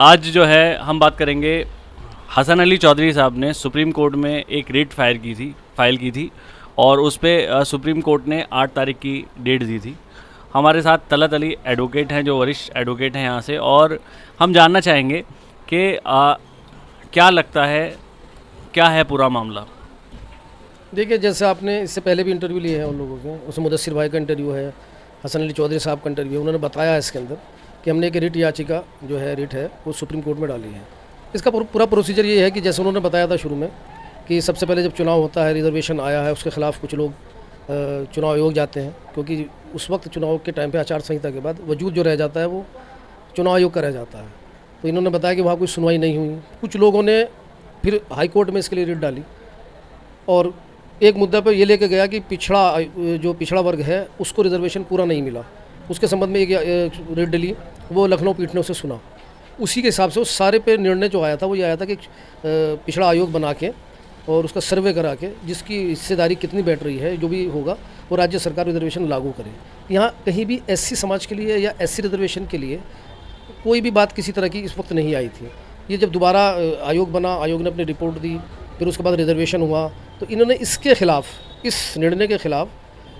आज जो है हम बात करेंगे हसन अली चौधरी साहब ने सुप्रीम कोर्ट में एक रिट फाइल की थी और उस पर सुप्रीम कोर्ट ने 8 तारीख की डेट दी थी। हमारे साथ तलत अली एडवोकेट हैं जो वरिष्ठ एडवोकेट हैं यहाँ से, और हम जानना चाहेंगे कि क्या लगता है, क्या है पूरा मामला। देखिए, जैसे आपने इससे पहले भी इंटरव्यू लिए हैं उन लोगों के, उसमें मुदस्सिर भाई का इंटरव्यू है, हसन अली चौधरी साहब का इंटरव्यू है। उन्होंने बताया है इसके अंदर कि हमने एक रिट याचिका जो है रिट है वो सुप्रीम कोर्ट में डाली है। इसका पूरा प्रोसीजर ये है कि जैसे उन्होंने बताया था शुरू में कि सबसे पहले जब चुनाव होता है, रिजर्वेशन आया है, उसके खिलाफ कुछ लोग चुनाव आयोग जाते हैं, क्योंकि उस वक्त चुनाव के टाइम पे आचार संहिता के बाद वजूद जो रह जाता है वो चुनाव आयोग का रह जाता है। तो इन्होंने बताया कि वहाँ कोई सुनवाई नहीं हुई। कुछ लोगों ने फिर हाई कोर्ट में इसके लिए रिट डाली और एक मुद्दा पर ये लेके गया कि पिछड़ा वर्ग है उसको रिजर्वेशन पूरा नहीं मिला, उसके संबंध में एक रिट डली, वो लखनऊ पीठ ने उसे सुना। उसी के हिसाब से उस सारे पे निर्णय जो आया था वो ये आया था कि पिछड़ा आयोग बना के और उसका सर्वे करा के जिसकी हिस्सेदारी कितनी बैठ रही है, जो भी होगा वो राज्य सरकार रिजर्वेशन लागू करे। यहाँ कहीं भी एससी समाज के लिए या एससी रिजर्वेशन के लिए कोई भी बात किसी तरह की इस वक्त नहीं आई थी। ये जब दोबारा आयोग बना, आयोग ने अपनी रिपोर्ट दी, फिर उसके बाद रिजर्वेशन हुआ, तो इन्होंने इसके खिलाफ, इस निर्णय के खिलाफ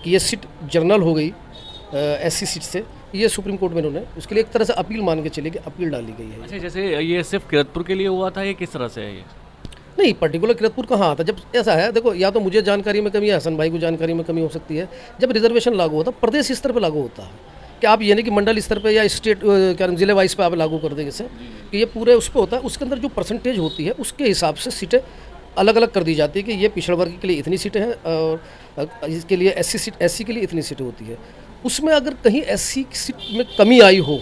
कि ये सीट जर्नल हो गई एससी सीट से, ये सुप्रीम कोर्ट में इन्होंने उसके लिए एक तरह से अपील मान के चले कि अपील डाली गई है। अच्छा, जैसे ये सिर्फ किरतपुर के लिए हुआ था, ये किस तरह से है ये? नहीं, पर्टिकुलर किरतपुर कहाँ आता। जब ऐसा है, देखो, या तो मुझे जानकारी में कमी है, हसन भाई को जानकारी में कमी हो सकती है। जब रिजर्वेशन लागू होता है प्रदेश स्तर पर लागू होता है, कि आप ये नहीं कि मंडल स्तर पे या स्टेट क्या नाम जिले वाइज पे आप लागू कर देंगे इसे, कि ये पूरे उस पर होता है। उसके अंदर जो परसेंटेज होती है उसके हिसाब से सीटें अलग अलग कर दी जाती है कि ये पिछड़ा वर्ग के लिए इतनी सीटें हैं और इसके लिए एससी के लिए इतनी सीटें होती है। उसमें अगर कहीं एससी की सीट में कमी आई हो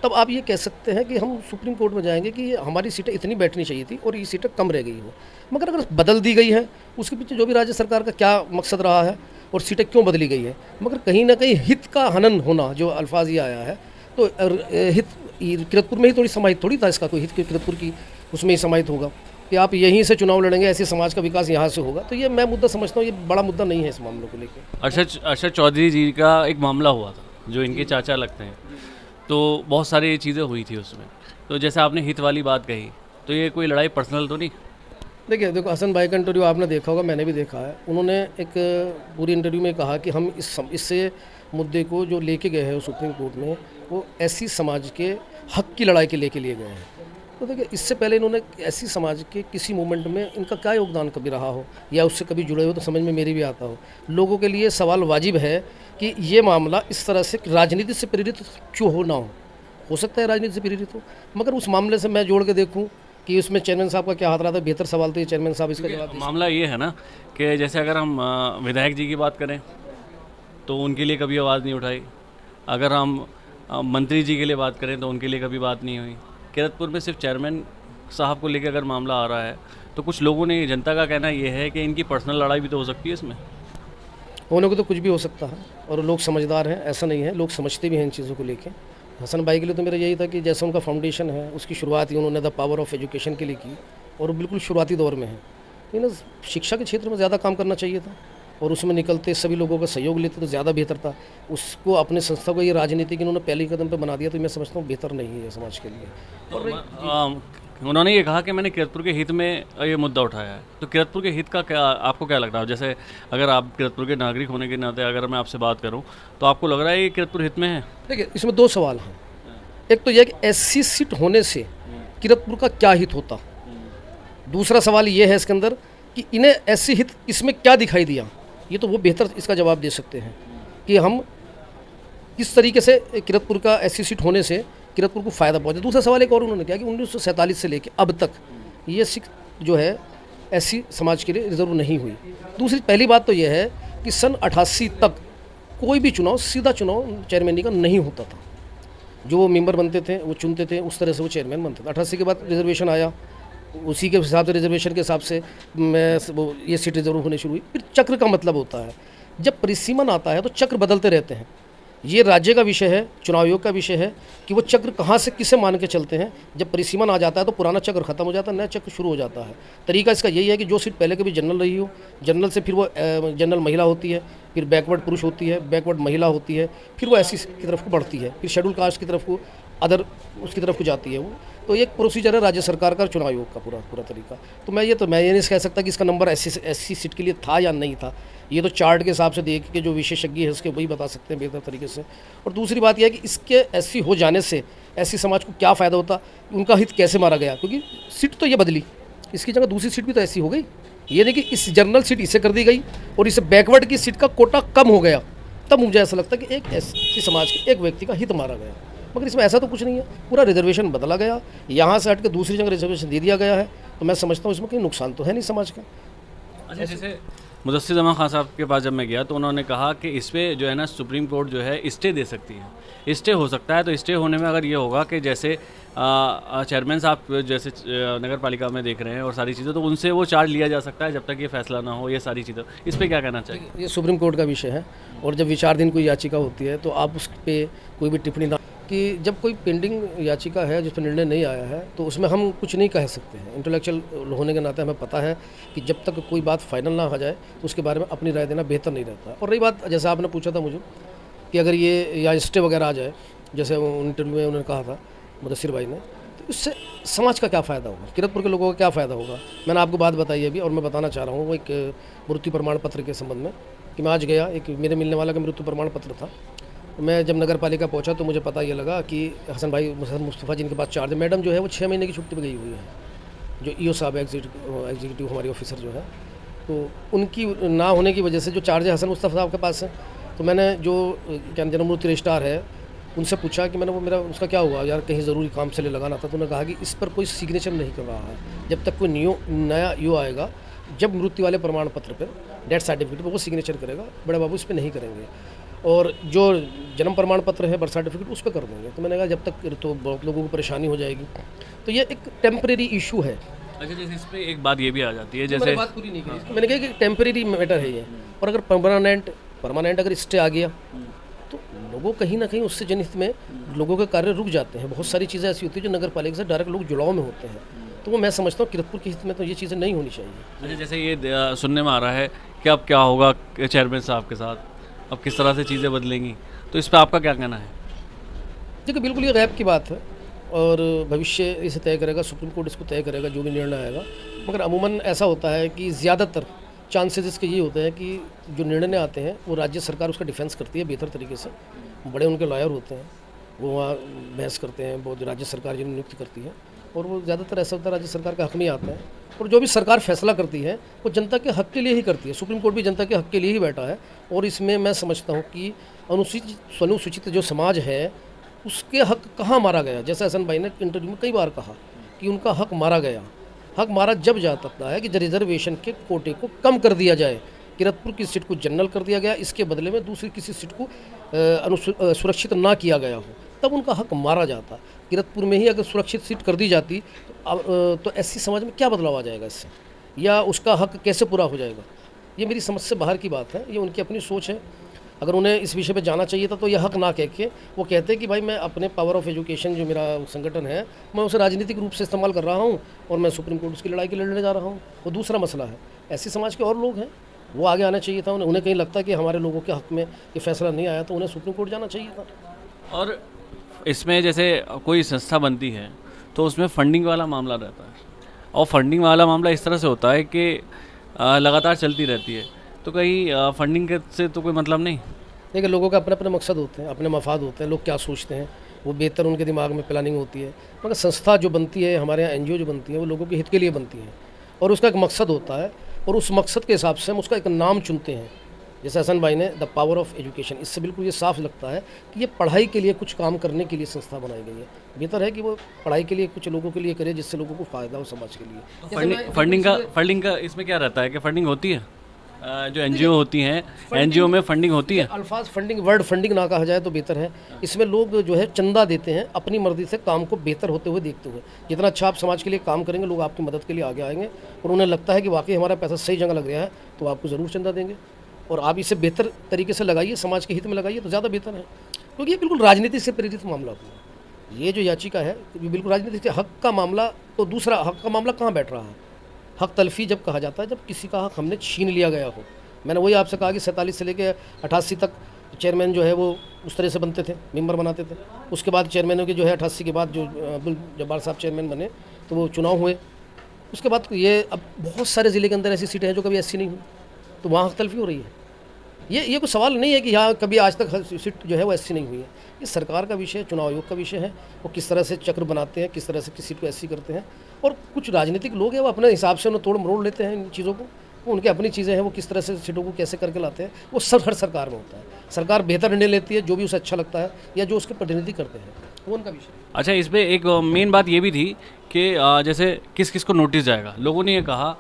तब आप ये कह सकते हैं कि हम सुप्रीम कोर्ट में जाएंगे कि हमारी सीटें इतनी बैठनी चाहिए थी और ये सीटें कम रह गई हो। मगर अगर बदल दी गई है, उसके पीछे जो भी राज्य सरकार का क्या मकसद रहा है और सीटें क्यों बदली गई है, मगर कहीं ना कहीं हित का हनन होना, जो अल्फाज ये आया है, तो हित किरतपुर में ही थोड़ी समाहित थोड़ी था इसका, कोई हित किरतपुर की उसमें ही समाहित होगा कि आप यहीं से चुनाव लड़ेंगे, ऐसे समाज का विकास यहाँ से होगा। तो ये मैं मुद्दा समझता हूँ, ये बड़ा मुद्दा नहीं है इस मामले को लेकर। अर्शद चौधरी जी का एक मामला हुआ था जो इनके चाचा लगते हैं, तो बहुत सारी चीज़ें हुई थी उसमें। तो जैसे आपने हित वाली बात कही, तो ये कोई लड़ाई पर्सनल तो नहीं? देखो, हसन भाई का इंटरव्यू आपने देखा होगा, मैंने भी देखा है। उन्होंने एक पूरी इंटरव्यू में कहा कि हम इससे मुद्दे को जो लेके गए हैं सुप्रीम कोर्ट में, वो एससी समाज के हक की लड़ाई के लेके लिए गए हैं। तो देखिए, इससे पहले इन्होंने एससी समाज के किसी मूवमेंट में इनका क्या योगदान कभी रहा हो या उससे कभी जुड़े हो तो समझ में मेरी भी आता हो। लोगों के लिए सवाल वाजिब है कि ये मामला इस तरह से राजनीति से प्रेरित क्यों हो सकता है राजनीति से प्रेरित हो, मगर उस मामले से मैं जोड़ के देखूँ कि उसमें चेयरमैन साहब का क्या हाथ रहा था, बेहतर सवाल तो ये चेयरमैन साहब इसका जवाब दें। मामला ये है ना कि जैसे अगर हम विधायक जी की बात करें तो उनके लिए कभी आवाज़ नहीं उठाई, अगर हम मंत्री जी के लिए बात करें तो उनके लिए कभी बात नहीं हुई। किरतपुर में सिर्फ चेयरमैन साहब को लेकर अगर मामला आ रहा है तो कुछ लोगों ने, जनता का कहना ये है कि इनकी पर्सनल लड़ाई भी तो हो सकती है इसमें। होने को तो कुछ भी हो सकता है और लोग समझदार हैं, ऐसा नहीं है, लोग समझते भी हैं इन चीज़ों को लेके। हसन भाई के लिए तो मेरा यही था कि जैसा उनका फाउंडेशन है उसकी शुरुआत ही उन्होंने द पावर ऑफ एजुकेशन के लिए की और बिल्कुल शुरुआती दौर में है। तो ना शिक्षा के क्षेत्र में ज़्यादा काम करना चाहिए था और उसमें निकलते सभी लोगों का सहयोग लेते तो ज़्यादा बेहतर था। उसको अपने संस्था को ये राजनीति की इन्होंने पहले कदम पे बना दिया, तो मैं समझता हूँ बेहतर नहीं है समाज के लिए। और उन्होंने ये कहा कि मैंने किरतपुर के हित में ये मुद्दा उठाया है, तो किरतपुर के हित का क्या आपको क्या लग रहा है? जैसे अगर आप किरतपुर के नागरिक होने के नाते अगर मैं आपसे बात करूं तो आपको लग रहा है ये किरतपुर हित में है? देखिए, इसमें दो सवाल हैं। एक तो यह कि एससी सीट होने से किरतपुर का क्या हित होता, दूसरा सवाल ये है इसके अंदर कि इन्हें एससी हित इसमें क्या दिखाई दिया। ये तो वो बेहतर इसका जवाब दे सकते हैं कि हम किस तरीके से किरतपुर का एससी सीट होने से किरतपुर को फ़ायदा पहुंचे। दूसरा सवाल एक और उन्होंने किया कि 1947 से लेकर अब तक ये सीट जो है एससी समाज के लिए रिजर्व नहीं हुई। पहली बात तो यह है कि सन 88 तक कोई भी चुनाव सीधा चुनाव चेयरमैनी का नहीं होता था। जो वो मेंबर बनते थे वो चुनते थे, उस तरह से वो चेयरमैन बनते थे। 88 के बाद रिजर्वेशन आया, उसी के हिसाब से रिजर्वेशन के हिसाब से वो ये सीट रिजर्व होने शुरू हुई। फिर चक्र का मतलब होता है, जब परिसीमन आता है तो चक्र बदलते रहते हैं। ये राज्य का विषय है, चुनाव आयोग का विषय है कि वो चक्र कहाँ से किसे मान के चलते हैं। जब परिसीमन आ जाता है तो पुराना चक्र खत्म हो जाता है, नया चक्र शुरू हो जाता है। तरीका इसका यही है कि जो सीट पहले कभी जनरल रही हो, जनरल से फिर वो जनरल महिला होती है, फिर बैकवर्ड पुरुष होती है, बैकवर्ड महिला होती है, फिर वो एससी की तरफ को बढ़ती है, फिर शेड्यूल कास्ट की तरफ को अदर उसकी तरफ को जाती है वो। तो ये एक प्रोसीजर है राज्य सरकार का, चुनाव आयोग का पूरा तरीका। तो मैं ये नहीं कह सकता कि इसका नंबर ऐसी सीट के लिए था या नहीं था। ये तो चार्ट के हिसाब से देख के जो विशेषज्ञ है उसके वही बता सकते हैं बेहतर तरीके से। और दूसरी बात यह है कि इसके एससी हो जाने से एससी समाज को क्या फ़ायदा होता, उनका हित कैसे मारा गया, क्योंकि सीट तो ये बदली, इसकी जगह दूसरी सीट भी तो ऐसी हो गई। ये नहीं कि इस जनरल सीट इसे कर दी गई और इसे बैकवर्ड की सीट का कोटा कम हो गया, तब मुझे ऐसा लगता है कि एक एससी समाज के एक व्यक्ति का हित मारा गया। मगर इसमें ऐसा तो कुछ नहीं है, पूरा रिजर्वेशन बदला गया, यहाँ से हट के दूसरी जगह रिजर्वेशन दे दिया गया है। तो मैं समझता हूँ इसमें कोई नुकसान तो है नहीं समाज का। अच्छा, जैसे मुदस्सिर जमान खान साहब के पास जब मैं गया तो उन्होंने कहा कि इस पर जो है ना सुप्रीम कोर्ट जो है स्टे दे सकती है, स्टे हो सकता है। तो स्टे होने में अगर ये होगा कि जैसे चेयरमैन साहब जैसे नगर पालिका में देख रहे हैं और सारी चीज़ें, तो उनसे वो चार्ज लिया जा सकता है जब तक ये फैसला ना हो, ये सारी चीज़ें, इस पर क्या कहना चाहिए? ये सुप्रीम कोर्ट का विषय है और जब विचाराधीन कोई याचिका होती है तो आप उस पर कोई भी टिप्पणी ना, कि जब कोई पेंडिंग याचिका है जिस पर निर्णय नहीं आया है तो उसमें हम कुछ नहीं कह सकते हैं। इंटेलेक्चुअल होने के नाते हमें पता है कि जब तक कोई बात फाइनल ना हो जाए तो उसके बारे में अपनी राय देना बेहतर नहीं रहता। और रही बात, जैसे आपने पूछा था मुझे कि अगर ये या स्टे वगैरह आ जाए, जैसे इंटरव्यू में उन्होंने कहा था मुदस्सिर भाई ने, तो इससे समाज का क्या फ़ायदा होगा, किरतपुर के लोगों का क्या फ़ायदा होगा। मैंने आपको बात बताई अभी और मैं बताना चाह रहा हूँ वो एक मृत्यु प्रमाण पत्र के संबंध में कि मैं आज गया, एक मेरे मिलने वाला का मृत्यु प्रमाण पत्र था। मैं जब नगर पालिका पहुंचा तो मुझे पता ये लगा कि हसन भाई मुस्तफ़ा जिनके पास चार्ज, मैडम जो है वो 6 महीने की छुट्टी पर गई हुई है, जो ईओ साहब एग्जीक्यूटिव हमारी ऑफिसर जो है, तो उनकी ना होने की वजह से जो चार्ज है हसन मुस्तफ़ा साहब के पास है। तो मैंने जो क्या जन्ममूर्ति रजिस्ट्रार है उनसे पूछा कि मैंने वो मेरा उसका क्या हुआ यार, कहीं ज़रूरी काम से ले लगाना था। तो उन्होंने कहा कि इस पर कोई सिग्नेचर नहीं कर रहा है, जब तक कोई नया ईओ आएगा, जब मृत्यु वाले प्रमाण पत्र पर, डेथ सर्टिफिकेट पर वो सिग्नेचर करेगा, बड़े बाबू इस पर नहीं करेंगे। और जो जन्म प्रमाण पत्र है, बर्थ सर्टिफिकेट, उस पर कर देंगे। तो मैंने कहा जब तक तो बहुत लोगों को परेशानी हो जाएगी। तो ये एक टेम्परेरी इशू है। अच्छा, जैसे इस पर एक बात ये भी आ जाती है, जैसे बात पूरी नहीं की, मैंने कहा कि टेम्परेरी मैटर है ये, और अगर परमानेंट अगर स्टे आ गया तो लोगों कहीं ना कहीं उससे जनहित में लोगों के कार्य रुक जाते हैं। बहुत सारी चीज़ें ऐसी होती है जो नगर पालिका से डायरेक्ट लोग जुड़ाव में होते हैं, तो वो मैं समझता हूँ किरतपुर के हित में तो ये चीज़ें नहीं होनी चाहिए। अच्छा, जैसे ये सुनने में आ रहा है कि अब क्या होगा चेयरमैन साहब के साथ, अब किस तरह से चीज़ें बदलेंगी, तो इस पर आपका क्या कहना है? देखिए, बिल्कुल ये गैप की बात है और भविष्य इसे तय करेगा, सुप्रीम कोर्ट इसको तय करेगा जो भी निर्णय आएगा। मगर अमूमन ऐसा होता है कि ज़्यादातर चांसेस इसके ये होते हैं कि जो निर्णय आते हैं वो राज्य सरकार उसका डिफेंस करती है बेहतर तरीके से। बड़े उनके लॉयर होते हैं, वो वहाँ बहस करते हैं, वो राज्य सरकार जिन्हें नियुक्त करती है, और वो ज़्यादातर ऐसा होता है राज्य सरकार का हक में ही आता है। और जो भी सरकार फैसला करती है वो जनता के हक के लिए ही करती है। सुप्रीम कोर्ट भी जनता के हक के लिए ही बैठा है। और इसमें मैं समझता हूँ कि अनुसूचित जो समाज है उसके हक कहाँ मारा गया। जैसे हसन भाई ने इंटरव्यू में कई बार कहा कि उनका हक मारा गया। हक मारा जब जाता है कि रिजर्वेशन के कोटे को कम कर दिया जाए। किरतपुर की सीट को जनरल कर दिया गया, इसके बदले में दूसरी किसी सीट को सुरक्षित ना किया गया हो, तब उनका हक मारा जाता। किरतपुर में ही अगर सुरक्षित सीट कर दी जाती तो एससी समाज में क्या बदलाव आ जाएगा इससे, या उसका हक कैसे पूरा हो जाएगा। ये मेरी समझ से बाहर की बात है, ये उनकी अपनी सोच है। अगर उन्हें इस विषय पे जाना चाहिए था तो यह हक ना कह के वो कहते हैं कि भाई मैं अपने पावर ऑफ एजुकेशन जो मेरा संगठन है मैं उसे राजनीतिक रूप से इस्तेमाल कर रहा हूँ और मैं सुप्रीम कोर्ट उसकी लड़ाई के लड़ने जा रहा हूँ। वो दूसरा मसला है। ऐसी समाज के और लोग हैं, वो आगे आना चाहिए था। उन्हें कहीं लगता है कि हमारे लोगों के हक में ये फैसला नहीं आया तो उन्हें सुप्रीम कोर्ट जाना चाहिए था। और इसमें जैसे कोई संस्था बनती है तो उसमें फंडिंग वाला मामला रहता है, और फंडिंग वाला मामला इस तरह से होता है कि लगातार चलती रहती है, तो कहीं फंडिंग से तो कोई मतलब नहीं। देखिए, लोगों के अपने अपने मकसद होते हैं, अपने मफाद होते हैं, लोग क्या सोचते हैं वो बेहतर उनके दिमाग में प्लानिंग होती है। मगर संस्था जो बनती है, हमारे यहाँ एनजीओ जो बनती है, वो लोगों के हित के लिए बनती है और उसका एक मकसद होता है और उस मकसद के हिसाब से हम उसका एक नाम चुनते हैं। जैसे हसन भाई ने द पावर ऑफ एजुकेशन, इससे बिल्कुल ये साफ लगता है कि ये पढ़ाई के लिए कुछ काम करने के लिए संस्था बनाई गई है। बेहतर है कि वो पढ़ाई के लिए कुछ लोगों के लिए करे जिससे लोगों को फ़ायदा हो समाज के लिए। फंडिंग का इसमें क्या रहता है कि फंडिंग होती है, जो एनजीओ होती हैं, एनजीओ में फंडिंग होती है। अल्फाज फंडिंग, वर्ड फंडिंग ना कहा जाए तो बेहतर है। इसमें लोग जो है चंदा देते हैं अपनी मर्जी से काम को बेहतर होते हुए देखते हुए। जितना अच्छा आप समाज के लिए काम करेंगे, लोग आपकी मदद के लिए आगे आएंगे और उन्हें लगता है कि वाकई हमारा पैसा सही जगह लग रहा है तो आपको ज़रूर चंदा देंगे। और आप इसे बेहतर तरीके से लगाइए, समाज के हित में लगाइए तो ज़्यादा बेहतर है, क्योंकि ये बिल्कुल राजनीति से प्रेरित मामला हुआ। ये जो याचिका है ये बिल्कुल राजनीति से हक का मामला। तो दूसरा हक का मामला कहाँ बैठ रहा है? हक तलफी जब कहा जाता है जब किसी का हक हमने छीन लिया गया हो। मैंने वही आपसे कहा कि 47 से लेकर 88 तक चेयरमैन जो है वो उस तरह से बनते थे, मेंबर बनाते थे। उसके बाद चेयरमैनों के जो है 88 के बाद जो अब्दुल जब्बार साहब चेयरमैन बने तो वो चुनाव हुए। उसके बाद ये अब बहुत सारे ज़िले के अंदर ऐसी सीटें हैं जो कभी एससी नहीं हुई, तो वहाँ तलफी हो रही है। ये कोई सवाल नहीं है कि यहाँ कभी आज तक सीट जो है वो एससी नहीं हुई है। ये सरकार का विषय है, चुनाव आयोग का विषय है, वो किस तरह से चक्र बनाते हैं, किस तरह से किस सीट को एससी करते हैं। और कुछ राजनीतिक लोग हैं वो अपने हिसाब से उन्हें तोड़ मरोड़ लेते हैं इन चीज़ों को, वो उनकी अपनी चीज़ें हैं, वो किस तरह से सीटों को कैसे करके लाते हैं, वो सब हर सरकार में होता है। सरकार बेहतर निर्णय लेती है जो भी उसे अच्छा लगता है या जो उसके प्रतिनिधि करते हैं, वो उनका विषय है। अच्छा, इस पर एक मेन बात ये भी थी कि जैसे किस किस को नोटिस जाएगा। लोगों ने ये कहा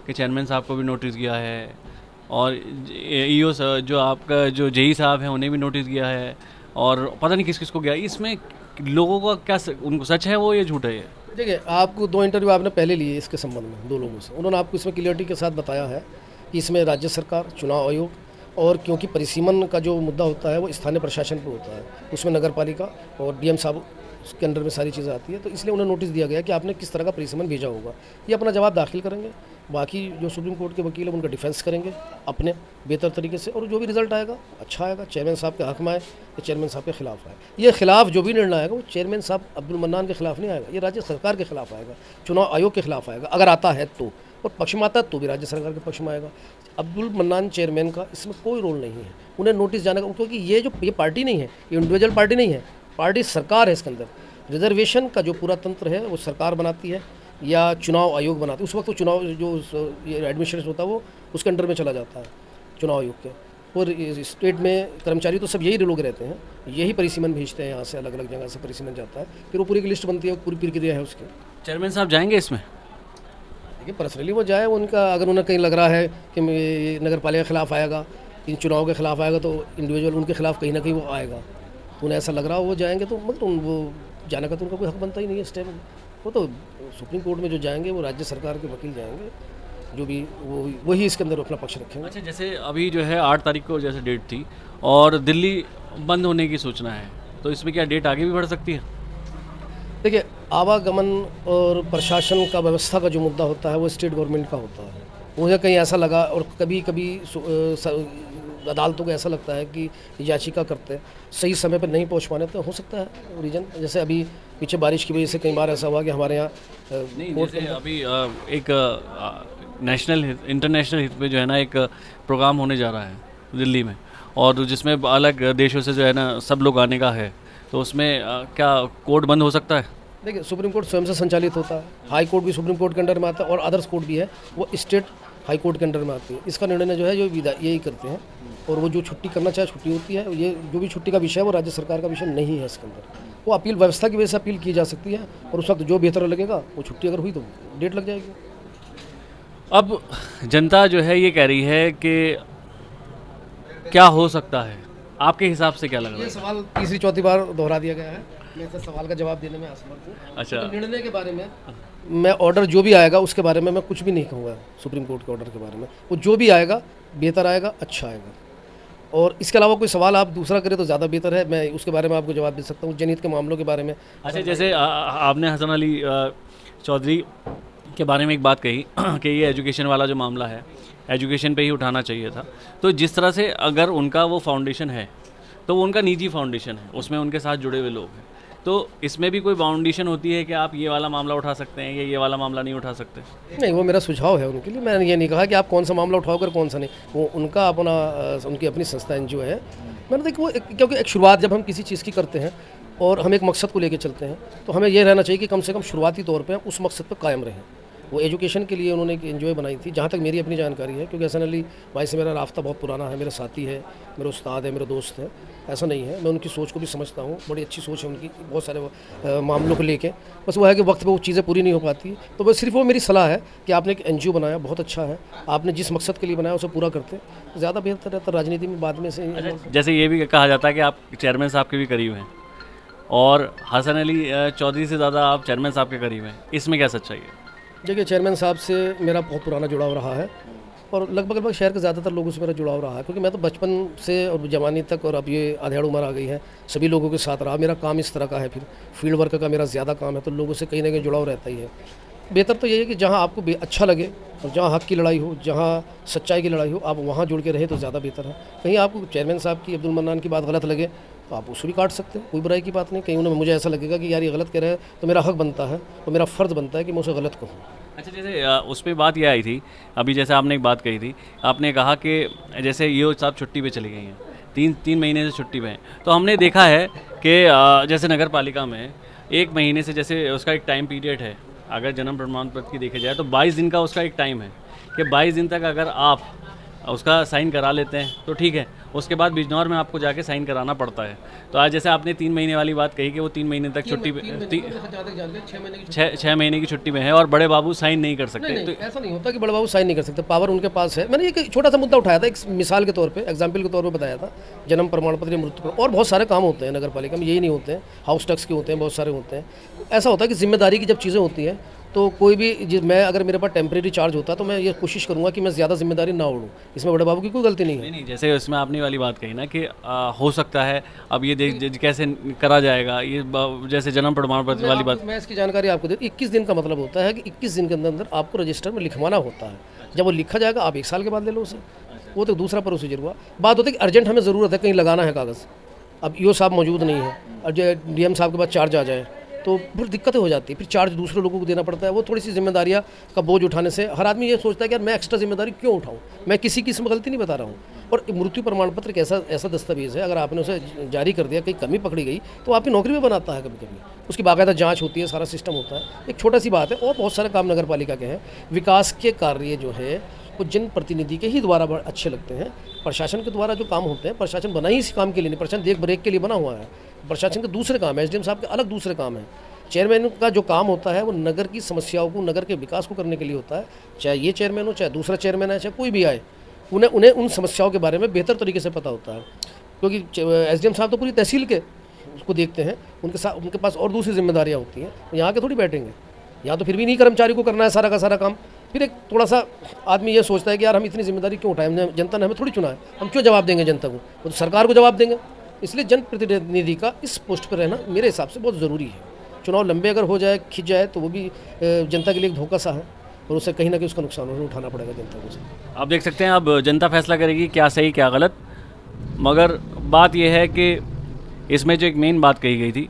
कि चेयरमैन साहब को भी नोटिस गया है और ईओ जो आपका जो जेई साहब हैं उन्हें भी नोटिस गया है और पता नहीं किस किस को गया। इसमें लोगों का क्या उनको सच है वो, ये झूठ है ये? देखिए, आपको 2 इंटरव्यू आपने पहले लिए इसके संबंध में 2 लोगों से, उन्होंने आपको इसमें क्लियरिटी के साथ बताया है कि इसमें राज्य सरकार, चुनाव आयोग और क्योंकि परिसीमन का जो मुद्दा होता है वो स्थानीय प्रशासन पर होता है, उसमें नगर पालिका और डीएम साहब उसके अंडर में सारी चीज़ें आती है, तो इसलिए उन्हें नोटिस दिया गया कि आपने किस तरह का परिसीमन भेजा होगा। ये अपना जवाब दाखिल करेंगे, बाकी जो सुप्रीम कोर्ट के वकील है उनका डिफेंस करेंगे अपने बेहतर तरीके से, और जो भी रिजल्ट आएगा अच्छा आएगा। चेयरमैन साहब के हक में आए या चेयरमैन साहब के खिलाफ आए, ये खिलाफ जो भी निर्णय आएगा वो चेयरमैन साहब अब्दुल मन्नान के खिलाफ नहीं आएगा, ये राज्य सरकार के खिलाफ आएगा, चुनाव आयोग के खिलाफ आएगा अगर आता है तो, और पक्ष में आता है तो भी राज्य सरकार के पक्ष में आएगा। अब्दुल मन्नान चेयरमैन का इसमें कोई रोल नहीं है, उन्हें नोटिस जाने का, क्योंकि ये पार्टी नहीं है, ये इंडिविजुअल पार्टी नहीं है, पार्टी सरकार है। इसके अंदर रिजर्वेशन का जो पूरा तंत्र है वो सरकार बनाती है या चुनाव आयोग बनाता है। उस वक्त तो चुनाव जो ये एडमिनिस्ट्रेशन होता है वो उसके अंडर में चला जाता है चुनाव आयोग के, और स्टेट में कर्मचारी तो सब यही लोग रहते हैं, यही परिसीमन भेजते हैं यहाँ से, अलग अलग जगह से परिसीमन जाता है, फिर वो पूरी की लिस्ट बनती है, पूरी प्रक्रिया है उसकी। चेयरमैन साहब जाएंगे इसमें? देखिए, पर्सनली वो जाए, उनका अगर उन्हें कहीं लग रहा है कि नगर पालिका के खिलाफ आएगा, इन चुनाव के खिलाफ आएगा, तो इंडिविजुअल उनके खिलाफ कहीं ना कहीं वो आएगा, तो उन्हें ऐसा लग रहा हो वो जाएंगे, तो मतलब वो जाने का तो उनका कोई हक बनता ही नहीं है इस टाइम। वो तो सुप्रीम कोर्ट में जो जाएंगे वो राज्य सरकार के वकील जाएंगे, जो भी वही इसके अंदर अपना पक्ष रखेंगे। अच्छा, जैसे अभी जो है 8 तारीख को जैसे डेट थी और दिल्ली बंद होने की सूचना है, तो इसमें क्या डेट आगे भी बढ़ सकती है? देखिए, आवागमन और प्रशासन का व्यवस्था का जो मुद्दा होता है वो स्टेट गवर्नमेंट का होता है। मुझे कहीं ऐसा लगा, और कभी कभी अदालतों को ऐसा लगता है कि याचिका करते हैं सही समय पर नहीं पहुंच पाने, तो हो सकता है रीजन, जैसे अभी पीछे बारिश की वजह से कई बार ऐसा हुआ कि हमारे यहाँ नहीं, जैसे अभी एक नेशनल इंटरनेशनल हित पे जो है ना एक प्रोग्राम होने जा रहा है दिल्ली में, और जिसमें अलग देशों से जो है ना सब लोग आने का है, तो उसमें क्या कोर्ट बंद हो सकता है? देखिए, सुप्रीम कोर्ट स्वयं से संचालित होता है, हाई कोर्ट भी सुप्रीम कोर्ट के अंडर में आता है, और अदर्स कोर्ट भी है वो स्टेट हाई कोर्ट के अंडर में आती है। इसका निर्णय जो है जो यही करते हैं, और वो जो छुट्टी करना चाहे छुट्टी होती है। ये जो भी छुट्टी का विषय है वो राज्य सरकार का विषय नहीं है इसके अंदर, वो अपील व्यवस्था की वजह से अपील की जा सकती है, और उस वक्त जो बेहतर लगेगा वो छुट्टी अगर हुई तो डेट लग जाएगी। अब जनता जो है ये कह रही है कि क्या हो सकता है, आपके हिसाब से क्या लग रहा ये है? सवाल तीसरी चौथी बार दोहरा दिया गया है, मैं इस सवाल का जवाब देने में असमर्थ हूँ। अच्छा, तो निर्णय के बारे में मैं, ऑर्डर जो भी आएगा उसके बारे में मैं कुछ भी नहीं कहूँगा, सुप्रीम कोर्ट के ऑर्डर के बारे में। वो जो भी आएगा बेहतर आएगा, अच्छा आएगा, और इसके अलावा कोई सवाल आप दूसरा करें तो ज़्यादा बेहतर है, मैं उसके बारे में आपको जवाब दे सकता हूँ। जनहित के मामलों के बारे में, अच्छा, जैसे आपने हसन अली चौधरी के बारे में एक बात कही कि ये एजुकेशन वाला जो मामला है, एजुकेशन पे ही उठाना चाहिए था, तो जिस तरह से अगर उनका वो फाउंडेशन है तो वो उनका निजी फाउंडेशन है, उसमें उनके साथ जुड़े हुए लोग हैं, तो इसमें भी कोई बाउंडेशन होती है कि आप ये वाला मामला उठा सकते हैं या ये वाला मामला नहीं उठा सकते? नहीं, वो मेरा सुझाव है उनके लिए, मैंने ये नहीं कहा कि आप कौन सा मामला उठाओगे और कौन सा नहीं, वो उनका अपना उनकी अपनी संस्था एनजीओ है। मैंने देखो क्योंकि एक शुरुआत जब हम किसी चीज़ की करते हैं और हम एक मकसद को लेकर चलते हैं, तो हमें यह रहना चाहिए कि कम से कम शुरुआती तौर पर उस मकसद पर कायम रहें। वो एजुकेशन के लिए उन्होंने एक एनजीओ बनाई थी, जहाँ तक मेरी अपनी जानकारी है, क्योंकि हसन अली भाई से मेरा रास्ता बहुत पुराना है, मेरे साथी है, मेरे उस्ताद है, मेरे दोस्त है, ऐसा नहीं है। मैं उनकी सोच को भी समझता हूँ, बड़ी अच्छी सोच है उनकी बहुत सारे मामलों को लेके, बस वो है कि वक्त पे वो चीज़ें पूरी नहीं हो पाती। तो बस सिर्फ वो मेरी सलाह है कि आपने एक एनजीओ बनाया, बहुत अच्छा है, आपने जिस मकसद के लिए बनाया उसे पूरा करते ज़्यादा बेहतर रहता। राजनीति में बाद में से जैसे ये भी कहा जाता है कि आप चेयरमैन साहब के भी करीब हैं और हसन अली चौधरी से ज़्यादा आप चेयरमैन साहब के करीब हैं, इसमें क्या सच्चाई है? देखिए, चेयरमैन साहब से मेरा बहुत पुराना जुड़ाव रहा है, और लगभग शहर के ज़्यादातर लोगों से मेरा जुड़ाव रहा है, क्योंकि मैं तो बचपन से और जवानी तक, और अब ये आधेड़ उम्र आ गई है, सभी लोगों के साथ रहा। मेरा काम इस तरह का है, फिर फील्ड वर्क का मेरा ज़्यादा काम है, तो लोगों से कहीं ना कहीं जुड़ाव रहता ही है। बेहतर तो यही है कि जहाँ आपको अच्छा लगे और जहाँ हक की लड़ाई हो, जहाँ सच्चाई की लड़ाई हो, आप वहाँ जुड़ के रहे तो ज़्यादा बेहतर है। कहीं आपको चेयरमैन साहब की, अब्दुल मन्नान की बात गलत लगे तो आप उसको भी काट सकते हैं, कोई बुराई की बात नहीं। कहीं उन्हें मुझे ऐसा लगेगा कि यार ये गलत कह रहे हैं तो मेरा हक बनता है, तो मेरा फ़र्ज़ बनता है कि मैं उसे गलत कहूँ। अच्छा, जैसे उस पे बात ये आई थी, अभी जैसे आपने एक बात कही थी, आपने कहा कि जैसे ये साहब छुट्टी पे चली गई हैं, तीन महीने से छुट्टी पे हैं, तो हमने देखा है कि जैसे नगर पालिका में 1 महीने से जैसे उसका एक टाइम पीरियड है, अगर जन्म प्रमाण पत्र की देखा जाए तो 22 दिन का उसका एक टाइम है कि 22 दिन तक अगर आप उसका साइन करा लेते हैं तो ठीक है, उसके बाद बिजनौर में आपको जाके साइन कराना पड़ता है। तो आज जैसे आपने 3 महीने वाली बात कही कि वो 3 महीने तक छुट्टी पे 6 महीने की छुट्टी में है और बड़े बाबू साइन नहीं कर सकते। नहीं, तो ऐसा नहीं होता कि बड़े बाबू साइन नहीं कर सकते, पावर उनके पास है। मैंने एक छोटा सा मुद्दा उठाया था, एक मिसाल के तौर पे, एग्जाम्पल के तौर पे बताया था, जन्म प्रमाण पत्र या मृत्यु प्रमाण, और बहुत सारे काम होते हैं नगर पालिका में, यही नहीं होते हैं, हाउस टैक्स के होते हैं, बहुत सारे होते हैं। ऐसा होता है कि जिम्मेदारी की जब चीज़ें होती हैं तो कोई भी मैं अगर मेरे पास टेम्परेरी चार्ज होता तो मैं ये कोशिश करूंगा कि मैं ज़्यादा जिम्मेदारी ना उड़ूँ। इसमें बड़े बाबू की कोई गलती नहीं है। नहीं, जैसे उसमें आपने वाली बात कही ना कि हो सकता है, अब ये देख कैसे करा जाएगा, ये जैसे जन्म प्रमाण पत्र वाली बात। मैं इसकी जानकारी आपको दे, 21 दिन का मतलब होता है कि 21 दिन के अंदर अंदर आपको रजिस्टर में लिखवाना होता है। जब वो लिखा जाएगा आप 1 साल के बाद ले लो उसे, वो तो दूसरा प्रोसीजर हुआ। बात होती है कि अर्जेंट हमें ज़रूरत है, कहीं लगाना है कागज़, अब ईओ साहब मौजूद नहीं है और जो डीएम साहब के पास चार्ज आ जाए तो फिर दिक्कतें हो जाती है, फिर चार्ज दूसरे लोगों को देना पड़ता है। वो थोड़ी सी जिम्मेदारियाँ का बोझ उठाने से हर आदमी ये सोचता है कि यार मैं एक्स्ट्रा जिम्मेदारी क्यों उठाऊं, मैं किसी की इसमें गलती नहीं बता रहा हूँ। और मृत्यु प्रमाण पत्र एक ऐसा दस्तावेज़ है, अगर आपने उसे जारी कर दिया, कहीं कमी पकड़ी गई तो आपकी नौकरी में बनाता है कभी कभी, उसकी बाकायदा जाँच होती है, सारा सिस्टम होता है। एक छोटा सी बात है, और बहुत सारे काम नगर पालिका के हैं। विकास के कार्य जो है वो जनप्रतिनिधि के ही द्वारा अच्छे लगते हैं। प्रशासन के द्वारा जो काम होते हैं, प्रशासन बना ही इस काम के लिए नहीं, प्रशासन देख रेख के लिए बना हुआ है। प्रशासन के दूसरे काम है, एसडीएम साहब के अलग दूसरे काम है। चेयरमैन का जो काम होता है वो नगर की समस्याओं को, नगर के विकास को करने के लिए होता है। चाहे ये चेयरमैन हो, चाहे दूसरा चेयरमैन है, चाहे कोई भी आए, उन्हें उन समस्याओं के बारे में बेहतर तरीके से पता होता है। क्योंकि एसडीएम साहब तो पूरी तहसील के उसको देखते हैं, उनके पास और दूसरी जिम्मेदारियाँ होती हैं, यहाँ के थोड़ी बैठेंगे। यहाँ तो फिर भी नहीं कर्मचारी को करना है सारा का सारा काम। फिर एक थोड़ा सा आदमी ये सोचता है कि यार हम इतनी जिम्मेदारी क्यों उठाएं, जनता ने हमें थोड़ी चुना है, हम क्यों जवाब देंगे जनता को, वो तो सरकार को जवाब देंगे। इसलिए जनप्रतिनिधि का इस पोस्ट पर रहना मेरे हिसाब से बहुत ज़रूरी है। चुनाव लंबे अगर हो जाए, खिंच जाए, तो वो भी जनता के लिए एक धोखा सा है और उससे कहीं ना कहीं उसका नुकसान उठाना पड़ेगा जनता को। आप देख सकते हैं अब जनता फैसला करेगी क्या सही क्या गलत। मगर बात यह है कि इसमें जो एक मेन बात कही गई थी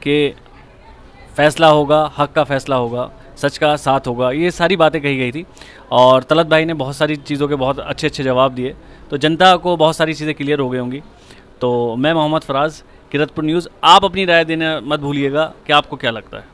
कि फैसला होगा, हक का फैसला होगा, सच का साथ होगा, ये सारी बातें कही गई थी। और तलत भाई ने बहुत सारी चीज़ों के बहुत अच्छे जवाब दिए, तो जनता को बहुत सारी चीज़ें क्लियर हो गई होंगी। तो मैं मोहम्मद फराज, किरतपुर न्यूज़। आप अपनी राय देना मत भूलिएगा कि आपको क्या लगता है।